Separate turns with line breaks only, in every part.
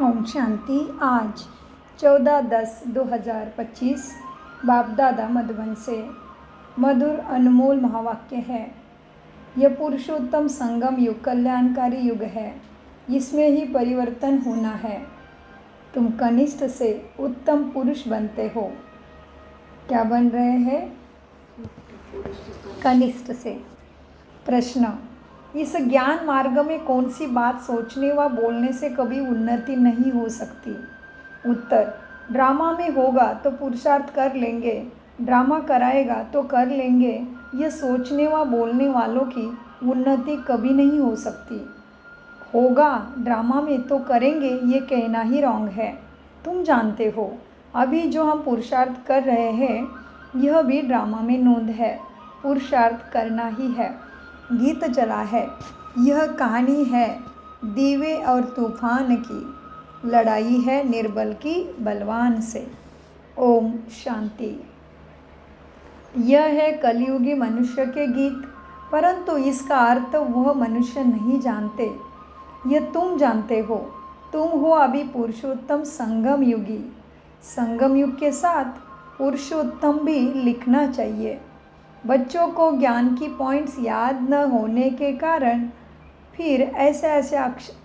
ओम शांति। आज 14/10/2025 बाप दादा मधुबन से मधुर अनमोल महावाक्य है। यह पुरुषोत्तम संगम युग कल्याणकारी युग है। इसमें ही परिवर्तन होना है। तुम कनिष्ठ से उत्तम पुरुष बनते हो। क्या बन रहे हैं? कनिष्ठ से। प्रश्न: इस ज्ञान मार्ग में कौन सी बात सोचने व बोलने से कभी उन्नति नहीं हो सकती? उत्तर: ड्रामा में होगा तो पुरुषार्थ कर लेंगे, ड्रामा कराएगा तो कर लेंगे। यह सोचने व बोलने वालों की उन्नति कभी नहीं हो सकती। होगा ड्रामा में तो करेंगे, ये कहना ही रॉन्ग है। तुम जानते हो, अभी जो हम पुरुषार्थ कर रहे हैं यह भी ड्रामा में नोंद है। पुरुषार्थ करना ही है। गीत चला है, यह कहानी है दीवे और तूफान की, लड़ाई है निर्बल की बलवान से। ओम शांति। यह है कलयुगी मनुष्य के गीत, परंतु इसका अर्थ वह मनुष्य नहीं जानते। यह तुम जानते हो। तुम हो अभी पुरुषोत्तम संगम युगी। संगम युग के साथ पुरुषोत्तम भी लिखना चाहिए। बच्चों को ज्ञान की पॉइंट्स याद न होने के कारण फिर ऐसे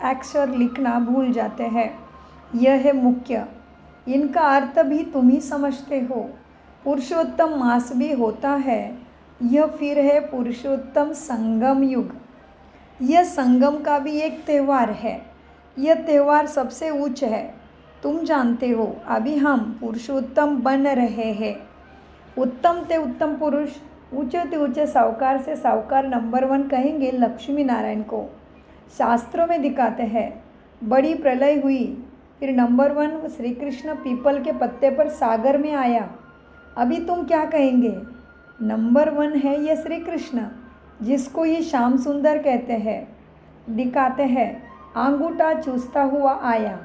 अक्षर लिखना भूल जाते हैं। यह है मुख्य। इनका अर्थ भी तुम ही समझते हो। पुरुषोत्तम मास भी होता है। यह फिर है पुरुषोत्तम संगम युग। यह संगम का भी एक त्यौहार है। यह त्यौहार सबसे उच्च है। तुम जानते हो, अभी हम पुरुषोत्तम बन रहे हैं। उत्तम ते उत्तम पुरुष, ऊंचे ते ऊंचे साहूकार से साहूकार नंबर 1 कहेंगे लक्ष्मी नारायण को। शास्त्रों में दिखाते हैं, बड़ी प्रलय हुई, फिर नंबर 1 श्री कृष्ण पीपल के पत्ते पर सागर में आया। अभी तुम क्या कहेंगे? नंबर 1 है ये श्री कृष्ण, जिसको ये श्याम सुंदर कहते हैं। दिखाते हैं, अंगूठा चूसता हुआ आया।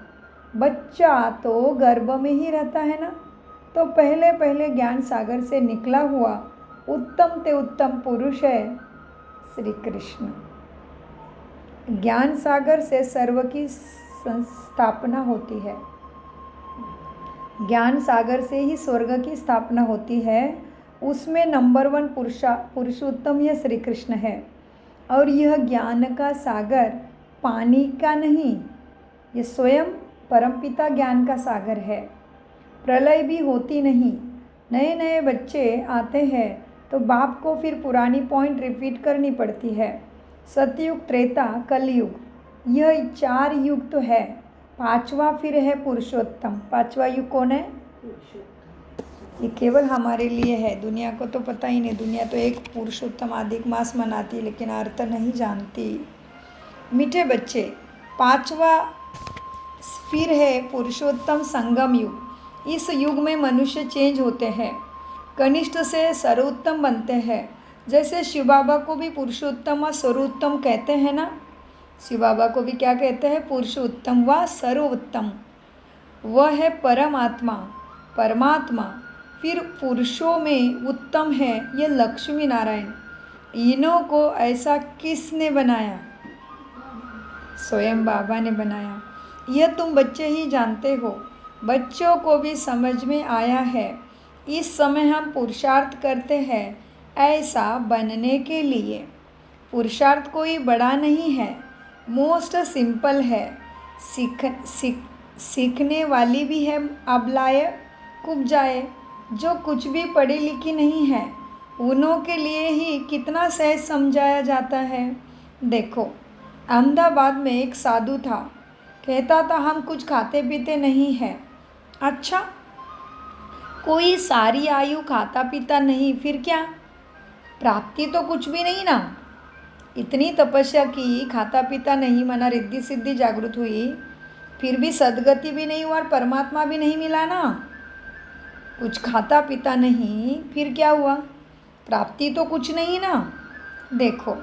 बच्चा तो गर्भ में ही रहता है ना, तो पहले पहले ज्ञान सागर से निकला हुआ उत्तम ते उत्तम पुरुष है श्री कृष्ण। ज्ञान सागर से सर्व की स्थापना होती है। ज्ञान सागर से ही स्वर्ग की स्थापना होती है। उसमें नंबर 1 पुरुषोत्तम यह श्री कृष्ण है। और यह ज्ञान का सागर पानी का नहीं, ये स्वयं परमपिता ज्ञान का सागर है। प्रलय भी होती नहीं। नए नए बच्चे आते हैं तो बाप को फिर पुरानी पॉइंट रिपीट करनी पड़ती है। सतयुग, त्रेता, कलयुग, यह 4 युग तो है। 5वां फिर है पुरुषोत्तम। 5वां युग कौन है? ये केवल हमारे लिए है, दुनिया को तो पता ही नहीं। दुनिया तो एक पुरुषोत्तम अधिक मास मनाती, लेकिन अर्थ नहीं जानती। मीठे बच्चे, 5वां फिर है पुरुषोत्तम संगम युग। इस युग में मनुष्य चेंज होते हैं, कनिष्ठ से सर्वोत्तम बनते हैं। जैसे शिव बाबा को भी पुरुषोत्तम व सर्वोत्तम कहते हैं ना। शिव बाबा को भी क्या कहते हैं? पुरुषोत्तम व सर्वोत्तम। वह है परमात्मा। परमात्मा फिर पुरुषों में उत्तम है ये लक्ष्मी नारायण। इन्हों को ऐसा किसने बनाया? स्वयं बाबा ने बनाया। यह तुम बच्चे ही जानते हो। बच्चों को भी समझ में आया है। इस समय हम पुरुषार्थ करते हैं ऐसा बनने के लिए। पुरुषार्थ कोई बड़ा नहीं है, मोस्ट सिंपल है। सीखने वाली भी है अबलाए कुब्जाए। जो कुछ भी पढ़ी लिखी नहीं है उन्हों के लिए ही कितना सहज समझाया जाता है। देखो, अहमदाबाद में एक साधु था, कहता था हम कुछ खाते पीते नहीं हैं। अच्छा, कोई सारी आयु खाता पीता नहीं, फिर क्या? प्राप्ति तो कुछ भी नहीं ना। इतनी तपस्या की, खाता पीता नहीं, मना रिद्धि सिद्धि जागृत हुई, फिर भी सदगति भी नहीं हुआ और परमात्मा भी नहीं मिला ना। कुछ खाता पीता नहीं, फिर क्या हुआ? प्राप्ति तो कुछ नहीं ना। देखो,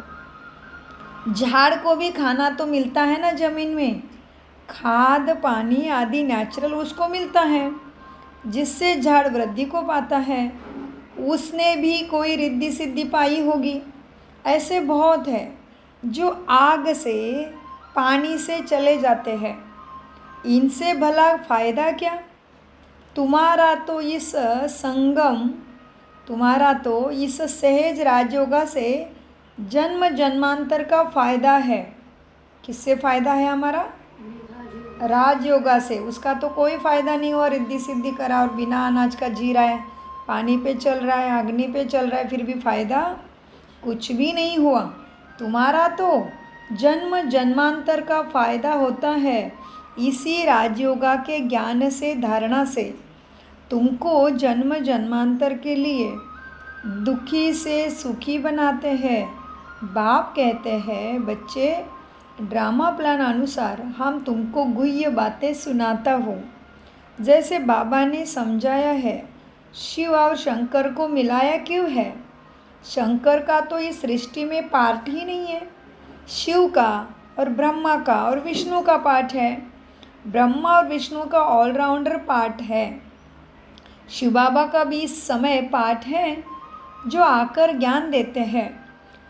झाड़ को भी खाना तो मिलता है ना जमीन में, खाद पानी आदि नेचुरल उसको मिलता है, जिससे झाड़ वृद्धि को पाता है। उसने भी कोई रिद्धि सिद्धि पाई होगी। ऐसे बहुत है जो आग से पानी से चले जाते हैं। इनसे भला फायदा क्या? तुम्हारा तो इस संगम तुम्हारा तो इस सहज राजयोगा से जन्म जन्मांतर का फायदा है। किससे फायदा है हमारा? राजयोगा से। उसका तो कोई फ़ायदा नहीं हुआ, रिद्धि सिद्धि करा और बिना अनाज का जी रहा है, पानी पे चल रहा है, अग्नि पे चल रहा है, फिर भी फ़ायदा कुछ भी नहीं हुआ। तुम्हारा तो जन्म जन्मांतर का फ़ायदा होता है इसी राजयोगा के ज्ञान से, धारणा से। तुमको जन्म जन्मांतर के लिए दुखी से सुखी बनाते हैं। बाप कहते हैं, बच्चे ड्रामा प्लान अनुसार हम तुमको गुह्य बातें सुनाता हूँ। जैसे बाबा ने समझाया है, शिव और शंकर को मिलाया क्यों है? शंकर का तो इस सृष्टि में पार्ट ही नहीं है। शिव का और ब्रह्मा का और विष्णु का पार्ट है। ब्रह्मा और विष्णु का ऑलराउंडर पार्ट है। शिव बाबा का भी इस समय पार्ट है, जो आकर ज्ञान देते हैं,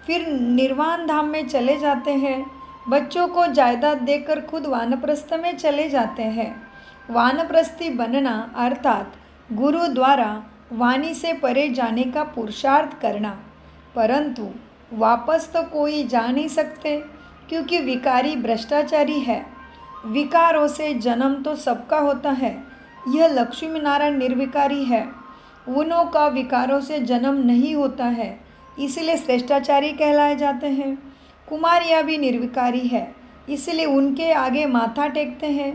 फिर निर्वाण धाम में चले जाते हैं। बच्चों को जायदाद देकर खुद वानप्रस्थ में चले जाते हैं। वानप्रस्थी बनना अर्थात गुरु द्वारा वाणी से परे जाने का पुरुषार्थ करना। परंतु वापस तो कोई जा नहीं सकते, क्योंकि विकारी भ्रष्टाचारी है। विकारों से जन्म तो सबका होता है। यह लक्ष्मी नारायण निर्विकारी है, उनों का विकारों से जन्म नहीं होता है, इसलिए श्रेष्ठाचारी कहलाए जाते हैं। कुमारियाँ भी निर्विकारी है, इसलिए उनके आगे माथा टेकते हैं।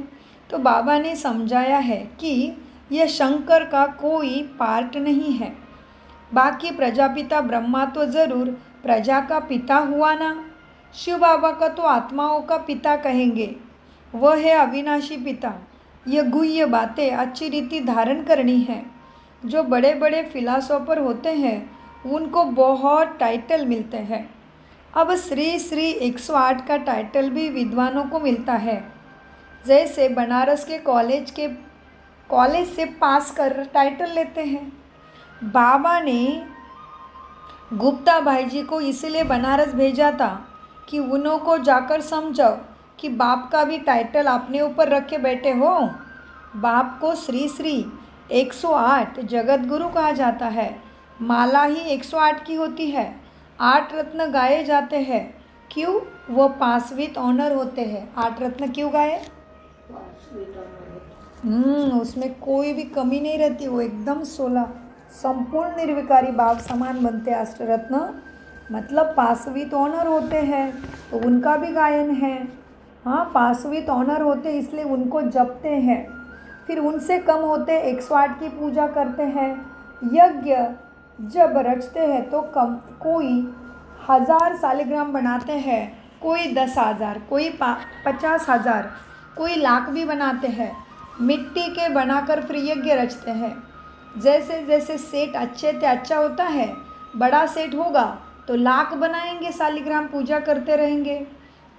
तो बाबा ने समझाया है कि यह शंकर का कोई पार्ट नहीं है। बाकी प्रजापिता ब्रह्मा तो ज़रूर प्रजा का पिता हुआ ना। शिव बाबा का तो आत्माओं का पिता कहेंगे, वह है अविनाशी पिता। यह गुह्य बातें अच्छी रीति धारण करनी है। जो बड़े बड़े फिलासोफर होते हैं, उनको बहुत टाइटल मिलते हैं। अब श्री श्री 108 का टाइटल भी विद्वानों को मिलता है। जैसे बनारस के कॉलेज से पास कर टाइटल लेते हैं। बाबा ने गुप्ता भाई जी को इसलिए बनारस भेजा था कि उन्हों को जाकर समझाओ कि बाप का भी टाइटल अपने ऊपर रख के बैठे हो। बाप को श्री श्री 108 जगत गुरु कहा जाता है। माला ही 108 की होती है। 8 रत्न गाए जाते हैं। क्यों? वो पास विथ ऑनर होते हैं। 8 रत्न क्यों गाए? उसमें कोई भी कमी नहीं रहती, वो एकदम 16 संपूर्ण निर्विकारी बाप समान बनते। अष्टरत्न मतलब पास विथ ऑनर होते हैं, तो उनका भी गायन है। हाँ, पास विथ ऑनर होते इसलिए उनको जपते हैं। फिर उनसे कम होते 108 की पूजा करते हैं। यज्ञ जब रचते हैं तो कोई 1000 सालिग्राम बनाते हैं, कोई 10,000, कोई 50,000, कोई लाख भी बनाते हैं। मिट्टी के बनाकर फिर यज्ञ रचते हैं। जैसे जैसे सेट अच्छे से अच्छा होता है, बड़ा सेट होगा तो लाख बनाएंगे, सालिग्राम पूजा करते रहेंगे।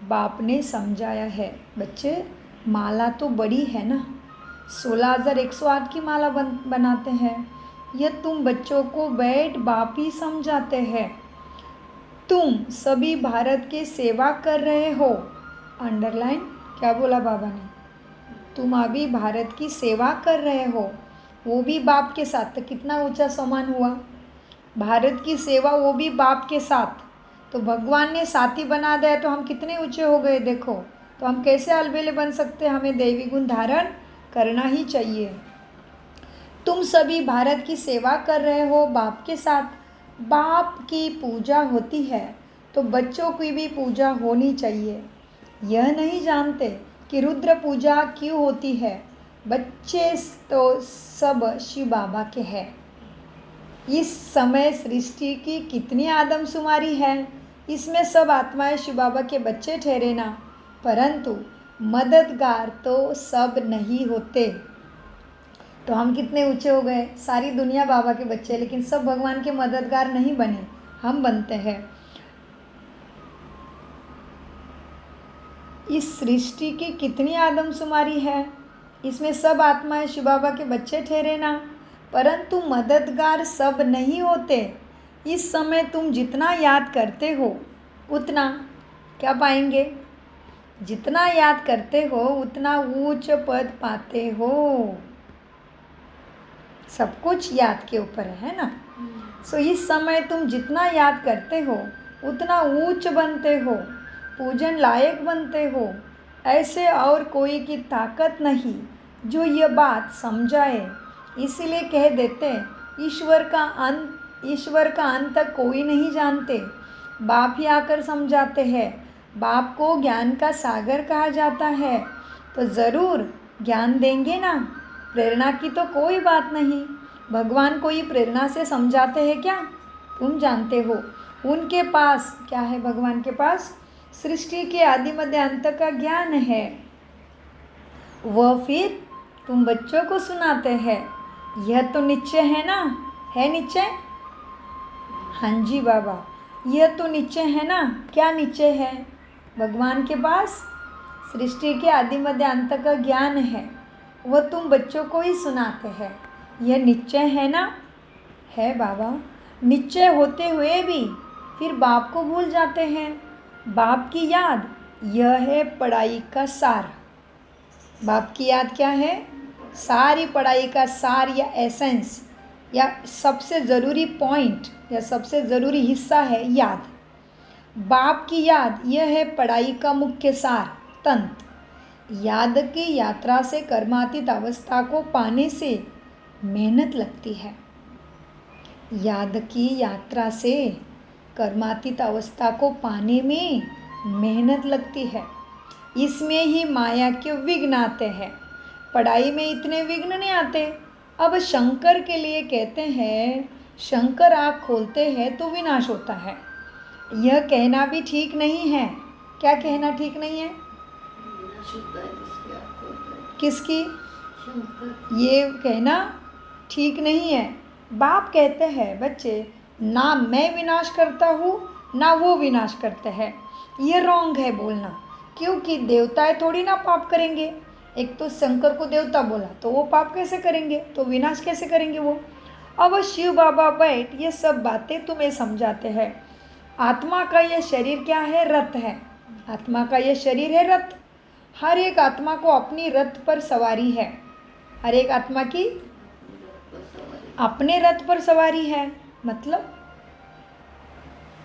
बाप ने समझाया है, बच्चे माला तो बड़ी है ना, 16,108 की माला बनाते हैं। यह तुम बच्चों को बैठ बाप ही समझाते हैं। तुम सभी भारत की सेवा कर रहे हो। अंडरलाइन क्या बोला बाबा ने? तुम अभी भारत की सेवा कर रहे हो, वो भी बाप के साथ। तो कितना ऊंचा सम्मान हुआ। भारत की सेवा वो भी बाप के साथ। तो भगवान ने साथी बना दिया तो हम कितने ऊंचे हो गए देखो। तो हम कैसे अलबेले बन सकते? हमें दैवी गुण धारण करना ही चाहिए। तुम सभी भारत की सेवा कर रहे हो बाप के साथ। बाप की पूजा होती है तो बच्चों की भी पूजा होनी चाहिए। यह नहीं जानते कि रुद्र पूजा क्यों होती है। बच्चे तो सब शिव बाबा के हैं। इस समय सृष्टि की कितनी आदमशुमारी है, इसमें सब आत्माएं शिव बाबा के बच्चे ठहरे ना। परंतु मददगार तो सब नहीं होते। तो हम कितने ऊंचे हो गए, सारी दुनिया बाबा के बच्चे, लेकिन सब भगवान के मददगार नहीं बने, हम बनते हैं। इस सृष्टि की कितनी आदमशुमारी है, इसमें सब आत्माएं शिव बाबा के बच्चे ठहरे ना। परंतु मददगार सब नहीं होते। इस समय तुम जितना याद करते हो उतना क्या पाएंगे? जितना याद करते हो उतना ऊंच पद पाते हो। सब कुछ याद के ऊपर है ना। सो इस समय तुम जितना याद करते हो उतना ऊंच बनते हो, पूजन लायक बनते हो। ऐसे और कोई की ताकत नहीं जो यह बात समझाए। इसीलिए कह देते ईश्वर का अंत कोई नहीं जानते। बाप ही आकर समझाते हैं। बाप को ज्ञान का सागर कहा जाता है। तो ज़रूर ज्ञान देंगे ना। प्रेरणा की तो कोई बात नहीं। भगवान कोई प्रेरणा से समझाते हैं क्या? तुम जानते हो उनके पास क्या है? भगवान के पास सृष्टि के आदि मध्य अंत का ज्ञान है। वह फिर तुम बच्चों को सुनाते हैं। यह तो निश्चय है ना? है निश्चय? हाँ जी बाबा, यह तो निश्चय है ना। क्या निश्चय है? भगवान के पास सृष्टि के आदि मध्य अंत का ज्ञान है। वह तुम बच्चों को ही सुनाते हैं। यह निश्चय है ना? है बाबा। निश्चय होते हुए भी फिर बाप को भूल जाते हैं। बाप की याद यह है पढ़ाई का सार। बाप की याद क्या है? सारी पढ़ाई का सार या एसेंस या सबसे ज़रूरी पॉइंट या सबसे ज़रूरी हिस्सा है याद। बाप की याद यह है पढ़ाई का मुख्य सार तंत्र। याद की यात्रा से कर्मातीत अवस्था को पाने से मेहनत लगती है। याद की यात्रा से कर्मातीत अवस्था को पाने में मेहनत लगती है। इसमें ही माया के विघ्न आते हैं। पढ़ाई में इतने विघ्न नहीं आते। अब शंकर के लिए कहते हैं, शंकर आँख खोलते हैं तो विनाश होता है। यह कहना भी ठीक नहीं है। क्या कहना ठीक नहीं है? किसकी? ये कहना ठीक नहीं है। बाप कहते हैं बच्चे, ना मैं विनाश करता हूँ ना वो विनाश करते हैं। ये रॉन्ग है बोलना, क्योंकि देवताएं थोड़ी ना पाप करेंगे। एक तो शंकर को देवता बोला तो वो पाप कैसे करेंगे, तो विनाश कैसे करेंगे वो। अब शिव बाबा बैठ ये सब बातें तुम्हें समझाते हैं। आत्मा का यह शरीर क्या है? रथ है। आत्मा का यह शरीर है रथ। हर एक आत्मा को अपनी रथ पर सवारी है। हर एक आत्मा की अपने रथ पर सवारी है। मतलब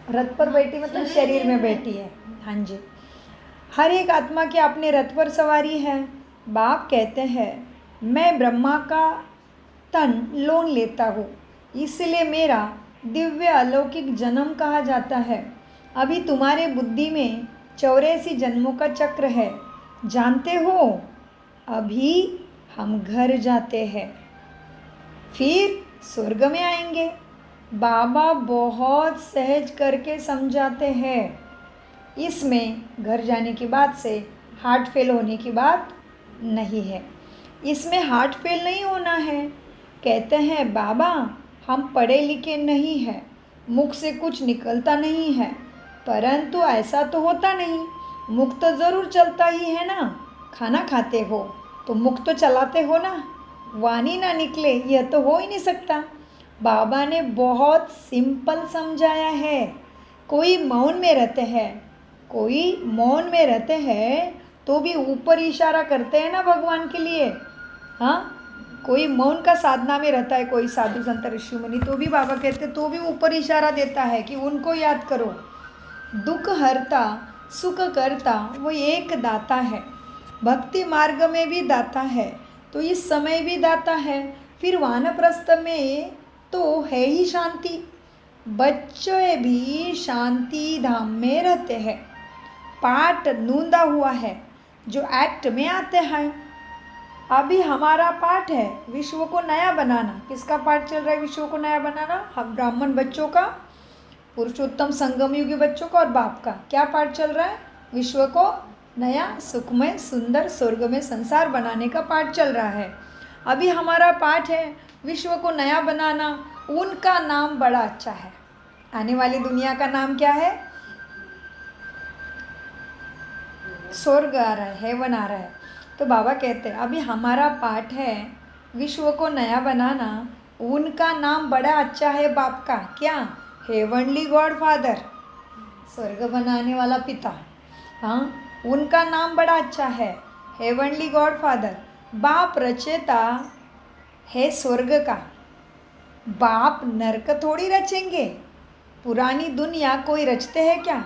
रथ पर बैठी मतलब शरीर में बैठी है। हाँ जी, हर एक आत्मा के अपने रथ पर सवारी है। बाप कहते हैं मैं ब्रह्मा का तन लोन लेता हूँ, इसलिए मेरा दिव्य अलौकिक जन्म कहा जाता है। अभी तुम्हारे बुद्धि में 84 जन्मों का चक्र है, जानते हो। अभी हम घर जाते हैं, फिर स्वर्ग में आएंगे। बाबा बहुत सहज करके समझाते हैं। इसमें घर जाने की बात से हार्ट फेल होने की बात नहीं है। इसमें हार्ट फेल नहीं होना है। कहते हैं बाबा हम पढ़े लिखे नहीं हैं, मुख से कुछ निकलता नहीं है, परंतु ऐसा तो होता नहीं। मुख तो ज़रूर चलता ही है ना। खाना खाते हो तो मुख तो चलाते हो ना। वाणी ना निकले यह तो हो ही नहीं सकता। बाबा ने बहुत सिंपल समझाया है। कोई मौन में रहते हैं, कोई मौन में रहते हैं तो भी ऊपर इशारा करते हैं ना भगवान के लिए। हाँ, कोई मौन का साधना में रहता है, कोई साधु संत ऋषि मुनि, तो भी बाबा कहते तो भी ऊपर इशारा देता है कि उनको याद करो। दुख हरता सुख करता वो एक दाता है। भक्ति मार्ग में भी दाता है तो इस समय भी दाता है। फिर वानप्रस्थ में तो है ही शांति। बच्चे भी शांति धाम में रहते हैं। पाठ नूंदा हुआ है जो एक्ट में आते हैं। अभी हमारा पाठ है विश्व को नया बनाना। किसका पाठ चल रहा है? विश्व को नया बनाना। हम ब्राह्मण बच्चों का, पुरुषोत्तम संगम युगी बच्चों का और बाप का क्या पाठ चल रहा है? विश्व को नया सुखमय सुंदर स्वर्गमय संसार बनाने का पाठ चल रहा है। अभी हमारा पाठ है विश्व को नया बनाना। उनका नाम बड़ा अच्छा है। आने वाली दुनिया का नाम क्या है? स्वर्ग आ रहा है, हेवन आ रहा है। तो बाबा कहते हैं अभी हमारा पाठ है विश्व को नया बनाना। उनका नाम बड़ा अच्छा है बाप का। क्या? हेवनली गॉड फादर, स्वर्ग बनाने वाला पिता। हाँ, उनका नाम बड़ा अच्छा है, हेवनली गॉडफादर। बाप रचेता है स्वर्ग का, बाप नरक थोड़ी रचेंगे। पुरानी दुनिया कोई रचते हैं क्या?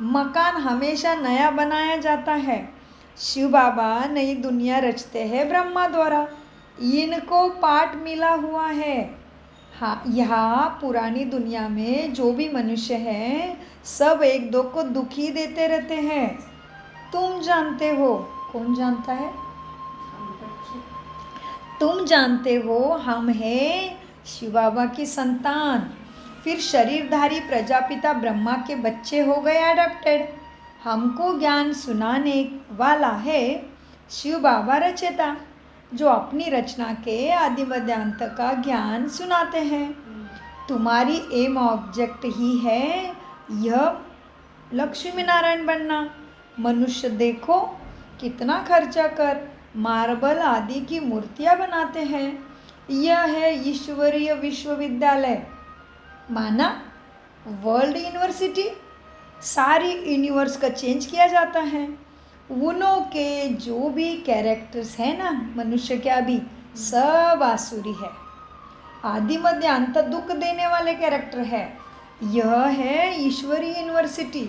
मकान हमेशा नया बनाया जाता है। शिव बाबा नई दुनिया रचते हैं ब्रह्मा द्वारा, इनको पाठ मिला हुआ है। हाँ, यहाँ पुरानी दुनिया में जो भी मनुष्य हैं सब एक दो को दुखी देते रहते हैं। तुम जानते हो, कौन जानता है? तुम जानते हो हम हैं शिव बाबा की संतान। फिर शरीरधारी प्रजापिता ब्रह्मा के बच्चे हो गए अडॉप्टेड। हमको ज्ञान सुनाने वाला है शिव बाबा रचेता, जो अपनी रचना के आदि मध्य अंत का ज्ञान सुनाते हैं। तुम्हारी एम ऑब्जेक्ट ही है यह लक्ष्मी नारायण बनना। मनुष्य देखो कितना खर्चा कर मार्बल आदि की मूर्तियां बनाते हैं। यह है ईश्वरीय विश्वविद्यालय, माना वर्ल्ड यूनिवर्सिटी। सारी यूनिवर्स का चेंज किया जाता है। उनों के जो भी कैरेक्टर्स हैं ना मनुष्य के, अभी सब आसुरी है, आदि मध्य अंत दुख देने वाले कैरेक्टर है। यह है ईश्वरीय यूनिवर्सिटी,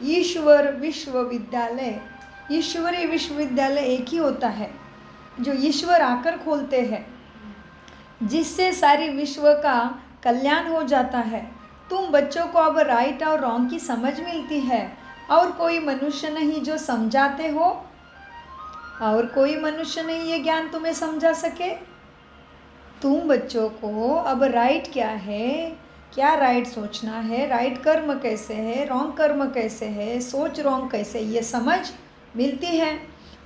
ईश्वर विश्वविद्यालय। ईश्वरीय विश्वविद्यालय एक ही होता है जो ईश्वर आकर खोलते हैं, जिससे सारी विश्व का कल्याण हो जाता है। तुम बच्चों को अब राइट और रॉन्ग की समझ मिलती है, और कोई मनुष्य नहीं जो समझाते हो, और कोई मनुष्य नहीं ये ज्ञान तुम्हें समझा सके। तुम बच्चों को अब राइट क्या है, क्या राइट सोचना है, राइट कर्म कैसे है, रॉन्ग कर्म कैसे है, सोच रॉन्ग कैसे, ये समझ मिलती है।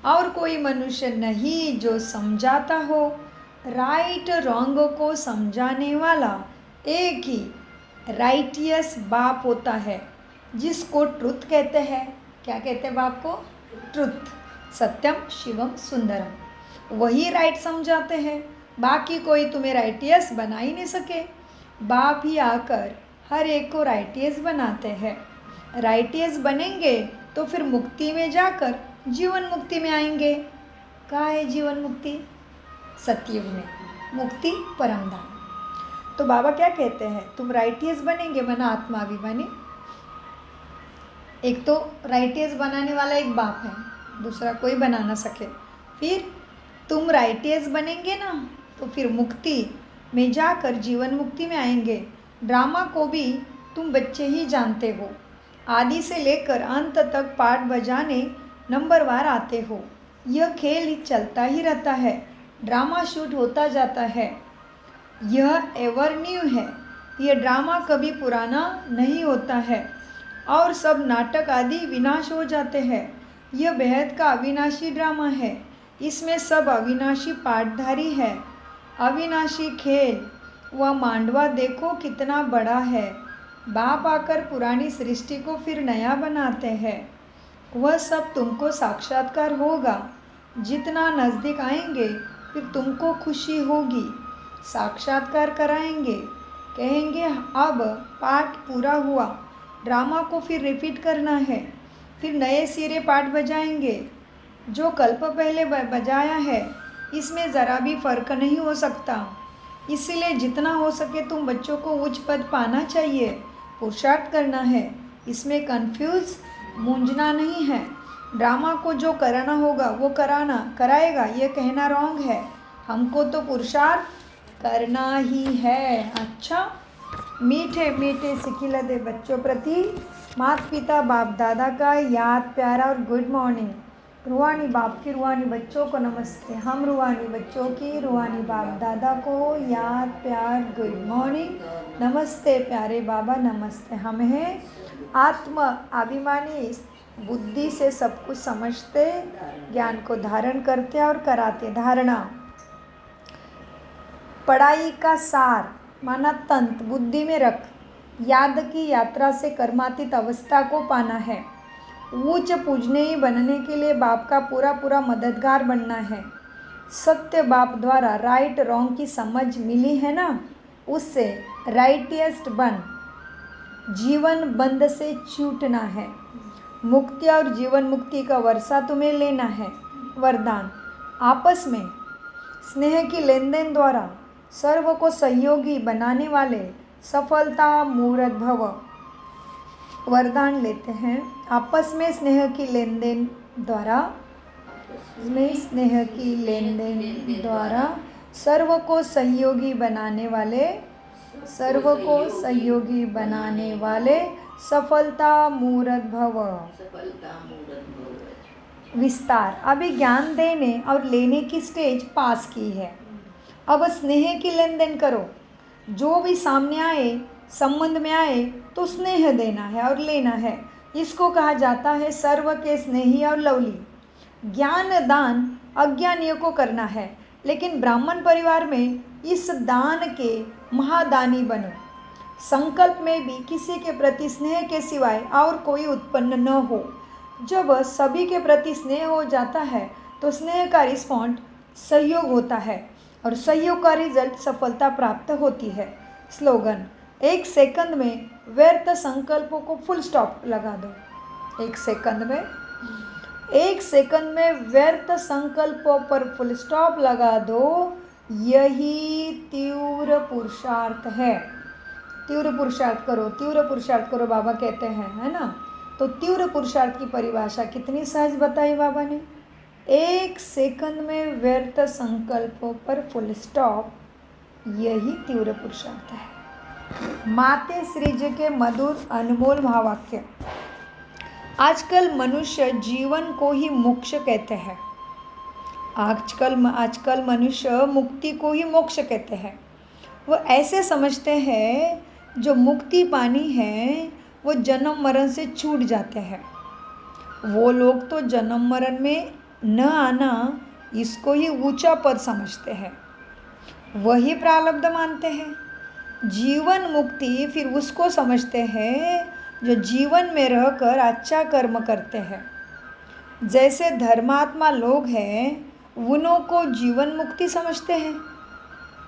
और कोई मनुष्य नहीं जो समझाता हो। राइट रॉन्ग को समझाने वाला एक ही राइटियस बाप होता है, जिसको ट्रुथ कहते हैं। क्या कहते हैं बाप को? ट्रुथ, सत्यम शिवम सुंदरम। वही राइट समझाते हैं, बाकी कोई तुम्हें राइटियस बना ही नहीं सके। बाप ही आकर हर एक को राइटियस बनाते हैं। राइटियस बनेंगे तो फिर मुक्ति में जाकर जीवन मुक्ति में आएंगे। कहाँ है जीवन मुक्ति? सतयुग में मुक्ति परम धाम। तो बाबा क्या कहते हैं? तुम राइटियस बनेंगे, मना आत्माभिमानी। एक तो राइटियस बनाने वाला एक बाप है, दूसरा कोई बना ना सके। फिर तुम राइटियस बनेंगे ना तो फिर मुक्ति में जाकर जीवन मुक्ति में आएंगे। ड्रामा को भी तुम बच्चे ही जानते हो, आदि से लेकर अंत तक पाठ बजाने नंबरवार आते हो। यह खेल चलता ही रहता है, ड्रामा शूट होता जाता है। यह एवर न्यू है, यह ड्रामा कभी पुराना नहीं होता है, और सब नाटक आदि विनाश हो जाते हैं। यह बेहद का अविनाशी ड्रामा है, इसमें सब अविनाशी पाठधारी है। अविनाशी खेल वह मांडवा देखो कितना बड़ा है। बाप आकर पुरानी सृष्टि को फिर नया बनाते हैं। वह सब तुमको साक्षात्कार होगा। जितना नज़दीक आएंगे फिर तुमको खुशी होगी। साक्षात्कार कराएंगे, कहेंगे अब पाठ पूरा हुआ, ड्रामा को फिर रिपीट करना है। फिर नए सिरे पाठ बजाएंगे। जो कल्प पहले बजाया है इसमें ज़रा भी फ़र्क नहीं हो सकता। इसीलिए जितना हो सके तुम बच्चों को उच्च पद पाना चाहिए, पुरुषार्थ करना है। इसमें कंफ्यूज मूंझना नहीं है। ड्रामा को जो कराना होगा वो कराएगा, ये कहना रॉन्ग है। हमको तो पुरुषार्थ करना ही है। अच्छा, मीठे मीठे सिखिलते बच्चों प्रति माता पिता बाप दादा का याद प्यारा और गुड मॉर्निंग। रूहानी बाप की रूहानी बच्चों को नमस्ते। हम रूहानी बच्चों की रूहानी बाप दादा को याद प्यार गुड मॉर्निंग। नमस्ते प्यारे बाबा, नमस्ते। हम हैं आत्म अभिमानी, बुद्धि से सब कुछ समझते, ज्ञान को धारण करते और कराते। धारणा, पढ़ाई का सार माना तंत्र बुद्धि में रख, याद की यात्रा से कर्मातीत अवस्था को पाना है। उच्च पूजनीय बनने के लिए बाप का पूरा मददगार बनना है। सत्य बाप द्वारा राइट रॉन्ग की समझ मिली है ना, उससे राइटियस्ट बन, जीवन बंध से छूटना है। मुक्ति और जीवन मुक्ति का वर्षा तुम्हें लेना है। वरदान, आपस में स्नेह की लेन देन द्वारा सर्व को सहयोगी बनाने वाले सफलता मूर्त भव। वरदान लेते हैं, आपस में स्नेह की लेन देन द्वारा सर्व को सहयोगी बनाने वाले सफलता मूर्त भव। विस्तार, अभी ज्ञान देने और लेने की स्टेज पास की है। अब स्नेह की लेन देन करो। जो भी सामने आए, संबंध में आए तो स्नेह देना है और लेना है। इसको कहा जाता है सर्व के स्नेही और लवली। ज्ञान दान अज्ञानियों को करना है, लेकिन ब्राह्मण परिवार में इस दान के महादानी बनो। संकल्प में भी किसी के प्रति स्नेह के सिवाय और कोई उत्पन्न न हो। जब सभी के प्रति स्नेह हो जाता है तो स्नेह का रिस्पॉन्ड सहयोग होता है और सहयोग का रिजल्ट सफलता प्राप्त होती है। स्लोगन, 1 सेकंड में व्यर्थ संकल्पों को फुल स्टॉप लगा दो। 1 सेकंड में व्यर्थ संकल्पों पर फुल स्टॉप लगा दो। यही तीव्र पुरुषार्थ है। तीव्र पुरुषार्थ करो बाबा कहते हैं, है ना। तो तीव्र पुरुषार्थ की परिभाषा कितनी सहज बताई बाबा ने। 1 सेकंड में व्यर्थ संकल्पों पर फुल स्टॉप, यही तीव्र पुरुषार्थ है। माते श्री जी के मधुर अनमोल महावाक्य। आजकल मनुष्य जीवन को ही मोक्ष कहते हैं। आजकल मनुष्य मुक्ति को ही मोक्ष कहते हैं। वो ऐसे समझते हैं जो मुक्ति पानी है वो जन्म मरण से छूट जाते हैं। वो लोग तो जन्म मरण में न आना इसको ही ऊंचा पद समझते हैं, वही प्रारब्ध मानते हैं। जीवन मुक्ति फिर उसको समझते हैं जो जीवन में रहकर अच्छा कर्म करते हैं। जैसे धर्मात्मा लोग हैं उन्हों को जीवन मुक्ति समझते हैं,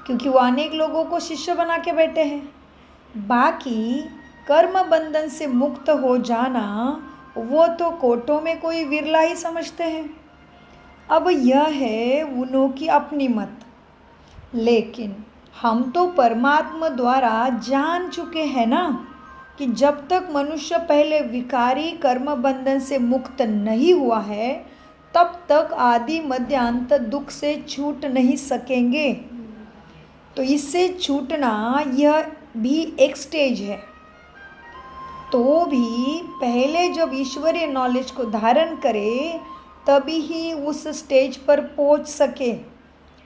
क्योंकि वो अनेक लोगों को शिष्य बना के बैठे हैं। बाकी कर्म बंधन से मुक्त हो जाना वो तो कोटों में कोई विरला ही समझते हैं। अब यह है उन्हों की अपनी मत, लेकिन हम तो परमात्मा द्वारा जान चुके हैं ना कि जब तक मनुष्य पहले विकारी कर्म बंधन से मुक्त नहीं हुआ है तब तक आदि मध्य अंत दुख से छूट नहीं सकेंगे। तो इससे छूटना यह भी एक स्टेज है। तो भी पहले जब ईश्वरीय नॉलेज को धारण करे तभी ही उस स्टेज पर पहुंच सके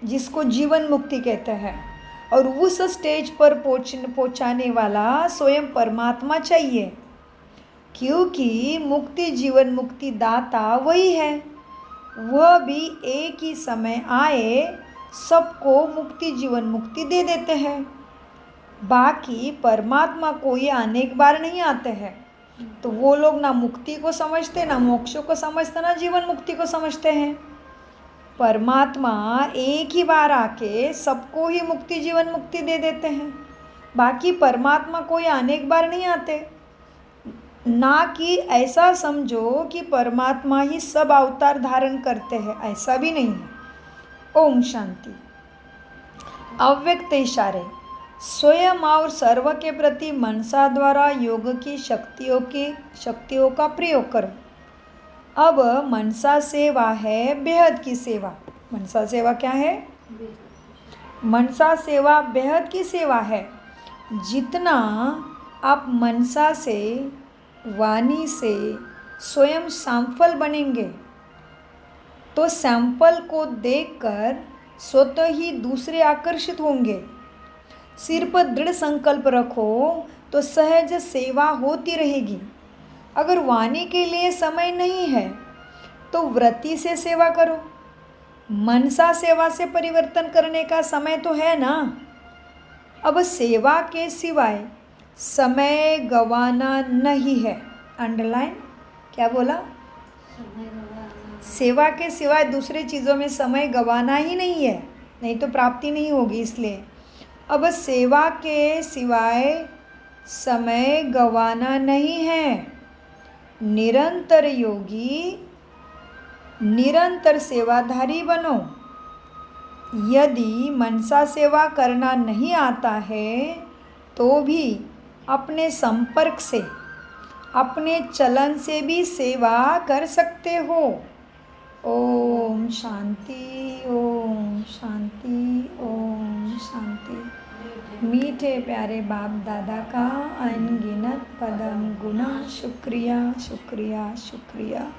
जिसको जीवन मुक्ति कहते हैं। और उस स्टेज पर पहुंचाने वाला स्वयं परमात्मा चाहिए, क्योंकि मुक्ति जीवन मुक्ति दाता वही है। वह भी एक ही समय आए सबको मुक्ति जीवन मुक्ति दे देते हैं। बाकी परमात्मा कोई अनेक बार नहीं आते हैं, तो वो लोग ना मुक्ति को समझते, ना मोक्ष को समझते, ना जीवन मुक्ति को समझते हैं। परमात्मा एक ही बार आके सबको ही मुक्ति जीवन मुक्ति दे देते हैं। बाकी परमात्मा कोई अनेक बार नहीं आते। ना कि ऐसा समझो कि परमात्मा ही सब अवतार धारण करते हैं, ऐसा भी नहीं है। ओम शांति। अव्यक्त इशारे, स्वयं और सर्व के प्रति मनसा द्वारा योग की शक्तियों का प्रयोग करो। अब मनसा सेवा है बेहद की सेवा। मनसा सेवा क्या है? मनसा सेवा बेहद की सेवा है। जितना आप मनसा से वाणी से स्वयं सैंपल बनेंगे तो सैंपल को देखकर स्वतः ही दूसरे आकर्षित होंगे। सिर पर दृढ़ संकल्प रखो तो सहज सेवा होती रहेगी। अगर वाणी के लिए समय नहीं है तो व्रति से सेवा करो। मनसा सेवा से परिवर्तन करने का समय तो है ना। अब सेवा के सिवाय समय गंवाना नहीं है। अंडरलाइन, क्या बोला? सेवा के सिवाय दूसरी चीज़ों में समय गंवाना ही नहीं है, नहीं तो प्राप्ति नहीं होगी। इसलिए अब सेवा के सिवाय समय गंवाना नहीं है। निरंतर योगी, निरंतर सेवाधारी बनो। यदि मनसा सेवा करना नहीं आता है तो भी अपने संपर्क से, अपने चलन से भी सेवा कर सकते हो। ओम शांति, ओम शांति, ओम शांति। मीठे प्यारे बाप दादा का अनगिनत पदम गुना शुक्रिया, शुक्रिया, शुक्रिया।